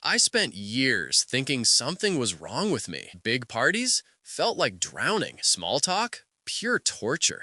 I spent years thinking something was wrong with me. Big parties felt like drowning. Small talk, pure torture.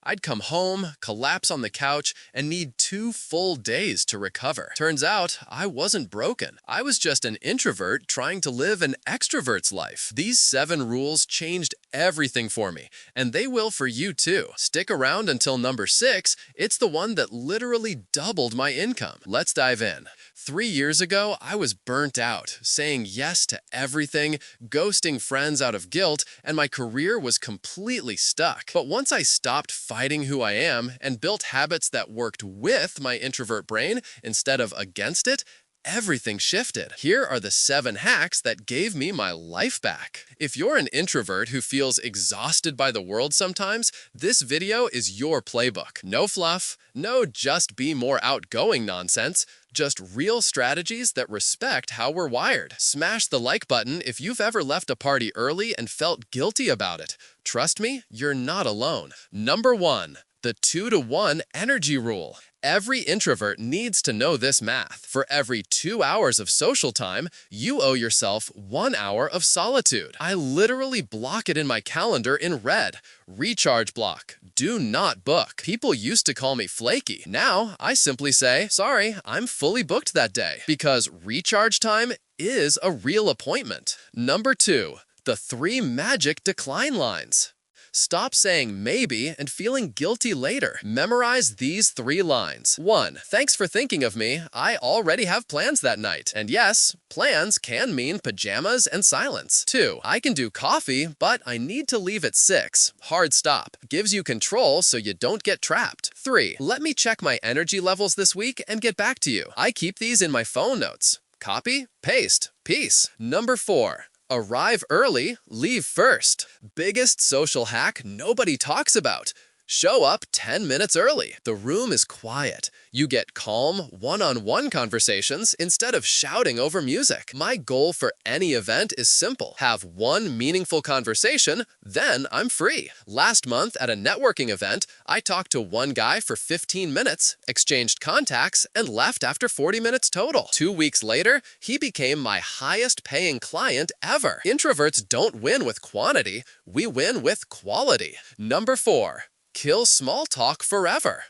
I'd come home, collapse on the couch, and need 2 full days to recover. Turns out, I wasn't broken. I was just an introvert trying to live an extrovert's life. These 7 rules changed everything for me, and they will for you too. Stick around until number 6. It's the one that literally doubled my income. Let's dive in. 3 years ago, I was burnt out, saying yes to everything, ghosting friends out of guilt, and my career was completely stuck. But once I stopped fighting who I am and built habits that worked with my introvert brain instead of against it, everything shifted. Here are the 7 hacks that gave me my life back. If you're an introvert who feels exhausted by the world sometimes, this video is your playbook. No fluff, no just be more outgoing nonsense, just real strategies that respect how we're wired. Smash the like button if you've ever left a party early and felt guilty about it. Trust me, you're not alone. Number 1. The 2-to-1 energy rule. Every introvert needs to know this math. For every 2 hours of social time, you owe yourself 1 hour of solitude. I literally block it in my calendar in red. Recharge block. Do not book. People used to call me flaky. Now, I simply say, sorry, I'm fully booked that day. Because recharge time is a real appointment. Number 2. The 3 magic decline lines. Stop saying maybe and feeling guilty later. Memorize these 3 lines. 1. Thanks for thinking of me. I already have plans that night. And yes, plans can mean pajamas and silence. 2. I can do coffee, but I need to leave at 6. Hard stop. Gives you control so you don't get trapped. 3. Let me check my energy levels this week and get back to you. I keep these in my phone notes. Copy, paste, peace. Number 4. Arrive early, leave first. Biggest social hack nobody talks about. Show up 10 minutes early. The room is quiet. You get calm, one-on-one conversations instead of shouting over music. My goal for any event is simple. Have one meaningful conversation, then I'm free. Last month at a networking event, I talked to one guy for 15 minutes, exchanged contacts, and left after 40 minutes total. 2 weeks later, he became my highest paying client ever. Introverts don't win with quantity, we win with quality. Number 4. Kill small talk forever.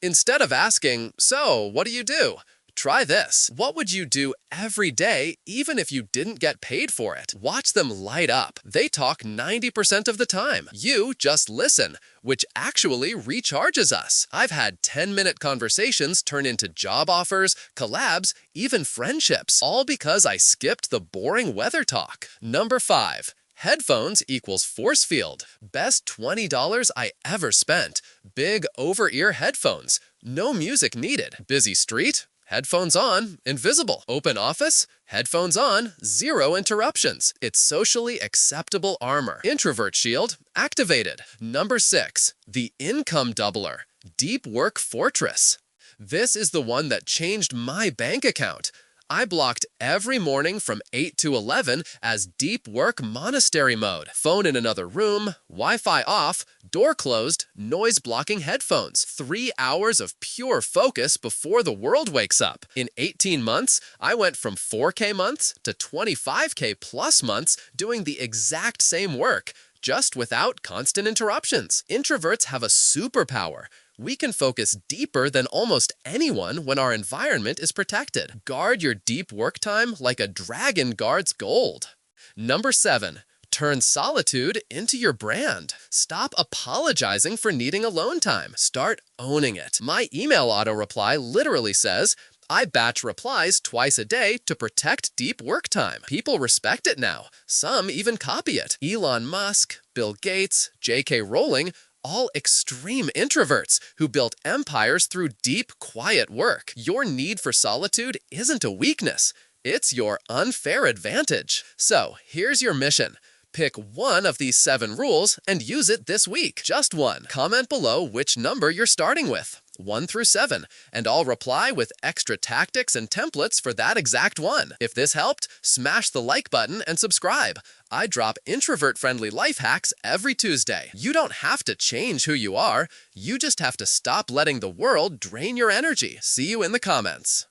Instead of asking, so, what do you do? Try this. What would you do every day even if you didn't get paid for it? Watch them light up. They talk 90% of the time. You just listen, which actually recharges us. I've had 10-minute conversations turn into job offers, collabs, even friendships, all because I skipped the boring weather talk. Number 5. Headphones equals force field. Best $20 I ever spent. Big over-ear headphones. No music needed. Busy street? Headphones on, invisible. Open office? Headphones on, 0 interruptions. It's socially acceptable armor. Introvert shield activated. Number 6. The income doubler. Deep work fortress. This is the one that changed my bank account. I blocked every morning from 8 to 11 as deep work monastery mode. Phone in another room, Wi-Fi off, door closed, noise-blocking headphones. 3 hours of pure focus before the world wakes up. In 18 months, I went from 4K months to 25K plus months doing the exact same work, just without constant interruptions. Introverts have a superpower. We can focus deeper than almost anyone when our environment is protected. Guard your deep work time like a dragon guards gold. Number 7. Turn solitude into your brand. Stop apologizing for needing alone time. Start owning it. My email auto-reply literally says, I batch replies twice a day to protect deep work time. People respect it now. Some even copy it. Elon Musk, Bill Gates, J.K. Rowling, all extreme introverts who built empires through deep, quiet work. Your need for solitude isn't a weakness. It's your unfair advantage. So, here's your mission. Pick one of these 7 rules and use it this week. Just one. Comment below which number you're starting with. 1 through 7, and I'll reply with extra tactics and templates for that exact one. If this helped, smash the like button and subscribe. I drop introvert-friendly life hacks every Tuesday. You don't have to change who you are, you just have to stop letting the world drain your energy. See you in the comments.